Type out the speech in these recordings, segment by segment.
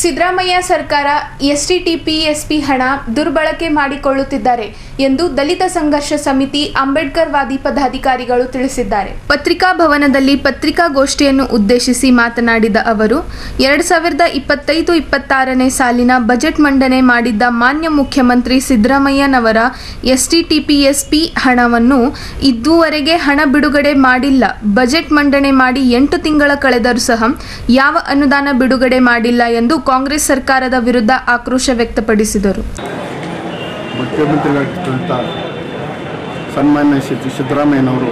ಸಿದ್ದರಾಮಯ್ಯ ಸರ್ಕಾರ ಎಸ್ಟಿಟಿಪಿಎಸ್ಪಿ ಹಣ ದುರ್ಬಳಕೆ ಮಾಡಿಕೊಳ್ಳುತ್ತಿದ್ದಾರೆ ಎಂದು ದಲಿತ ಸಂಘರ್ಷ ಸಮಿತಿ ಅಂಬೇಡ್ಕರ್ ವಾದಿ ಪದಾಧಿಕಾರಿಗಳು ತಿಳಿಸಿದ್ದಾರೆ. ಪತ್ರಿಕಾ ಭವನದಲ್ಲಿ ಪತ್ರಿಕಾಗೋಷ್ಠಿಯನ್ನು ಉದ್ದೇಶಿಸಿ ಮಾತನಾಡಿದ ಅವರು 2025-26ನೇ ಸಾಲಿನ ಬಜೆಟ್ ಮಂಡನೆ ಮಾಡಿದ್ದ ಮಾನ್ಯ ಮುಖ್ಯಮಂತ್ರಿ ಸಿದ್ದರಾಮಯ್ಯನವರ ಎಸ್ಟಿಟಿಪಿಎಸ್ಪಿ ಹಣವನ್ನು ಇದುವರೆಗೆ ಹಣ ಬಿಡುಗಡೆ ಮಾಡಿಲ್ಲ. ಬಜೆಟ್ ಮಂಡನೆ ಮಾಡಿ 8 ತಿಂಗಳ ಕಳೆದರೂ ಸಹ ಯಾವ ಅನುದಾನ ಬಿಡುಗಡೆ ಮಾಡಿಲ್ಲ ಎಂದು ಕಾಂಗ್ರೆಸ್ ಸರ್ಕಾರದ ವಿರುದ್ಧ ಆಕ್ರೋಶ ವ್ಯಕ್ತಪಡಿಸಿದರು. ಮುಖ್ಯಮಂತ್ರಿಗಳಾಗಿದ್ದಂಥ ಸನ್ಮಾನ್ಯ ಸಿದ್ದರಾಮಯ್ಯನವರು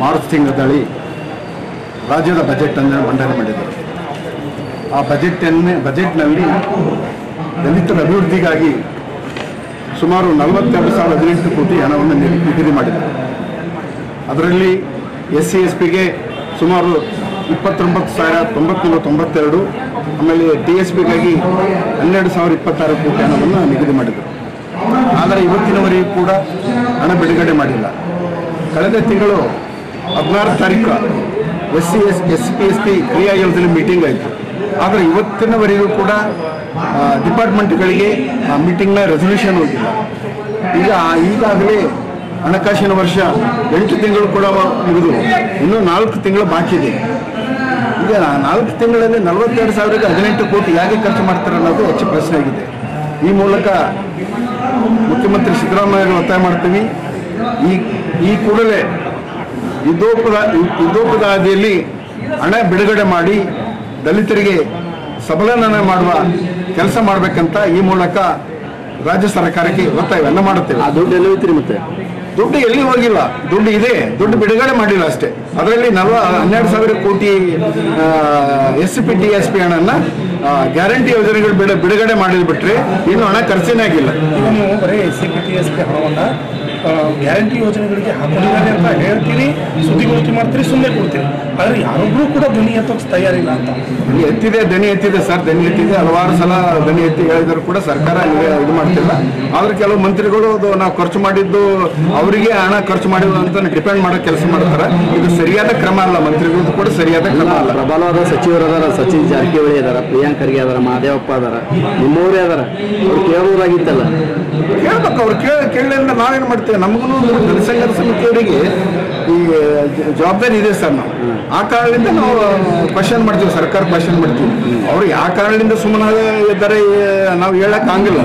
ಮಾರ್ಚ್ ತಿಂಗಳಲ್ಲಿ ರಾಜ್ಯದ ಬಜೆಟನ್ನು ಮಂಡನೆ ಮಾಡಿದರು. ಆ ಬಜೆಟ್ನಲ್ಲಿ ದಲಿತರ ಅಭಿವೃದ್ಧಿಗಾಗಿ ಸುಮಾರು 42,018 ಕೋಟಿ ಹಣವನ್ನು ನಿಗದಿ ಮಾಡಿದರು. ಅದರಲ್ಲಿ SC SPಗೆ ಸುಮಾರು 29,992, ಆಮೇಲೆ TSPಗಾಗಿ 12,026 ಕೋಟಿ ಹಣವನ್ನು ನಿಗದಿ ಮಾಡಿದರು. ಆದರೆ ಇವತ್ತಿನವರೆಗೂ ಕೂಡ ಹಣ ಬಿಡುಗಡೆ ಮಾಡಿಲ್ಲ. ಕಳೆದ ತಿಂಗಳು 16 ತಾರೀಕು SC SC ST ಕ್ರಿಯಾಯೋಗದಲ್ಲಿ ಮೀಟಿಂಗ್ ಆಯಿತು. ಆದರೆ ಇವತ್ತಿನವರೆಗೂ ಕೂಡ ಡಿಪಾರ್ಟ್ಮೆಂಟ್ಗಳಿಗೆ ಆ ಮೀಟಿಂಗ್ನ ರೆಸಲ್ಯೂಷನ್ ಹೋಗಿಲ್ಲ. ಈಗಾಗಲೇ ಹಣಕಾಸಿನ ವರ್ಷ 8 ತಿಂಗಳು ಕೂಡ ಮುಗಿದು ಇನ್ನೂ 4 ತಿಂಗಳು ಬಾಕಿ ಇದೆ. ಈಗ 4 ತಿಂಗಳಲ್ಲಿ 42,018 ಕೋಟಿ ಯಾಕೆ ಖರ್ಚು ಮಾಡ್ತಾರೆ ಅನ್ನೋದು ಹೆಚ್ಚು ಪ್ರಶ್ನೆ ಆಗಿದೆ. ಈ ಮೂಲಕ ಮುಖ್ಯಮಂತ್ರಿ ಸಿದ್ದರಾಮಯ್ಯ ಒತ್ತಾಯ ಮಾಡ್ತೀವಿ, ಈ ಕೂಡಲೇ ಯುದ್ಧೋಪದಾದಿಯಲ್ಲಿ ಹಣ ಬಿಡುಗಡೆ ಮಾಡಿ ದಲಿತರಿಗೆ ಸಬಲೀಕರಣ ಮಾಡುವ ಕೆಲಸ ಮಾಡಬೇಕಂತ ಈ ಮೂಲಕ ರಾಜ್ಯ ಸರ್ಕಾರಕ್ಕೆ ಒತ್ತಾಯವನ್ನು ಮಾಡುತ್ತೇವೆ. ಆ ದುಡ್ಡು ಎಲ್ಲಿ ಹೋಗ್ತೀರಿ? ಮತ್ತೆ ದುಡ್ಡು ಎಲ್ಲಿ ಹೋಗಿಲ್ಲ, ದುಡ್ಡು ಇದೆ, ದುಡ್ಡು ಬಿಡುಗಡೆ ಮಾಡಿಲ್ಲ ಅಷ್ಟೇ. ಅದರಲ್ಲಿ 12,000 ಕೋಟಿ SCP TSP ಹಣನ ಗ್ಯಾರಂಟಿ ಯೋಜನೆಗಳು ಬಿಡುಗಡೆ ಮಾಡಿದ್ ಬಿಟ್ರೆ ಇನ್ನು ಹಣ ಖರ್ಚೇನೇ ಆಗಿಲ್ಲ. ಈಗ ನೀವು ಬರೀ SCP TSP ಹಣವನ್ನು ಗ್ಯಾರಂಟಿ ಯೋಜನೆಗಳಿಗೆ ಹಾಕೊಂಡಿದ್ದಾರೆ ಅಂತ ಹೇಳ್ತೀರಿ, ಸುದ್ದಿಗೋಷ್ಠಿ ಮಾಡ್ತೀರಿ, ಸುಮ್ಮನೆ ಕೊಡ್ತೀರಿ. ಆದರೆ ಯಾರೊಬ್ಬರು ಕೂಡ ಧ್ವನಿ ಎತ್ತೋಕೆ ತಯಾರಿಲ್ಲ ಅಂತ. ದನಿ ಎತ್ತಿದೆ ಸರ್, ದನಿ ಎತ್ತಿದೆ. ಹಲವಾರು ಸಲ ದನಿ ಎತ್ತಿ ಹೇಳಿದ್ರು ಕೂಡ ಸರ್ಕಾರ ಇದು ಮಾಡ್ತಿಲ್ಲ. ಆದ್ರೆ ಕೆಲವು ಮಂತ್ರಿಗಳು ನಾವು ಖರ್ಚು ಮಾಡಿದ್ದು ಅವರಿಗೆ ಹಣ ಖರ್ಚು ಮಾಡಿದ್ದು ಅಂತ ಡಿಪೆಂಡ್ ಮಾಡೋ ಕೆಲಸ ಮಾಡ್ತಾರೆ. ಇದು ಸರಿಯಾದ ಕ್ರಮ ಅಲ್ಲ, ಮಂತ್ರಿಗಳದ್ದು ಕೂಡ ಸರಿಯಾದ ಕ್ರಮ ಅಲ್ಲ. ಪ್ರಬಲವಾದ ಸಚಿವರು ಅದಾರ, ಸಚಿನ್ ಜಾರಕಿಹೊಳಿ ಅದಾರ, ಪ್ರಿಯಾಂಕ್ ಖರ್ಗೆ ಅದಾರ, ಮಹದೇವಪ್ಪ ಅದಾರ, ನಿಮ್ಮವರೇ ಅದಾರ. ಅವ್ರು ಕೇಳಬಹುದಾಗಿತ್ತಲ್ಲ. ಕೇಳ್ಬೇಕು, ಅವ್ರು ಕೇಳಿದ್ರೆ ನಾವೇನು ಮಾಡ್ತೇವೆ? ನಮಗೂ ಜನಸಂಘರ್ಷ ಸಮಿತಿಯವರಿಗೆ ಈ ಜವಾಬ್ದಾರಿ ಇದೆ ಸರ್. ನಾವು ಆ ಕಾರಣದಿಂದ ನಾವು ಕ್ವಶನ್ ಮಾಡ್ತೀವಿ, ಸರ್ಕಾರ ಕ್ವಶನ್ ಮಾಡ್ತೀವಿ. ಅವ್ರು ಯಾವ ಕಾರಣದಿಂದ ಸುಮ್ಮನೆ ಇದ್ದಾರೆ ನಾವು ಹೇಳಕ್ ಆಗಿಲ್ಲ.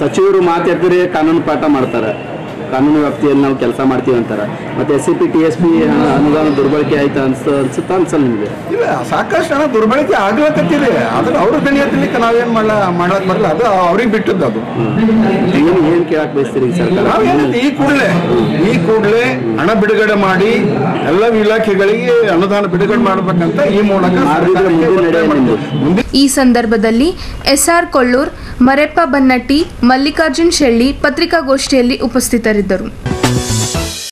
ಸಚಿವರು ಮಾತಾಡಿದ್ರೆ ಕಾನೂನು ಪಾಠ ಮಾಡ್ತಾರೆ, ಕಾನೂನು ವ್ಯಾಪ್ತಿಯಲ್ಲಿ ನಾವು ಕೆಲಸ ಮಾಡ್ತೀವಿ ಅಂತಾರೆ. ಮತ್ತೆ SCP TSP ಅನುದಾನ ದುರ್ಬಳಕೆ ಆಯ್ತಾ ಅನ್ಸುತ್ತಾ ಅನ್ಸಲ್ಲ ನಿಮಗೆ? ಇಲ್ಲ, ಸಾಕಷ್ಟು ಹಣ ದುರ್ಬಳಕೆ ಆಗ್ಲಕತ್ತಿದೆ. ಅದನ್ನ ಅವ್ರ ದನಿ ಎತ್ತಲಿಕ್ಕೆ ನಾವೇನ್ ಮಾಡಕ್ ಬರಲ್ಲ, ಅದು ಅವ್ರಿಗೆ ಬಿಟ್ಟದ್ದು. ಅದು ಏನ್ ಕೇಳಕ್ ಬಯಸ್ತೀರಿ ಸರ್ಕಾರ? ನಾವೇನಂತ ಈ ಕೂಡಲೇ ಹಣ ಬಿಡುಗಡೆ ಮಾಡಿ ಎಲ್ಲ ಇಲಾಖೆಗಳಿಗೆ ಅನುದಾನ ಬಿಡುಗಡೆ ಮಾಡಬೇಕಂತ ಈ ಮೂಲಕ ಈ ಸಂದರ್ಭದಲ್ಲಿ SR ಕೊಳ್ಳೂರ್, ಮರೆಪ್ಪ ಬನ್ನಟ್ಟಿ, ಮಲ್ಲಿಕಾರ್ಜುನ್ ಶೆಳ್ಳಿ ಪತ್ರಿಕಾಗೋಷ್ಠಿಯಲ್ಲಿ ಉಪಸ್ಥಿತರಿದ್ದರು.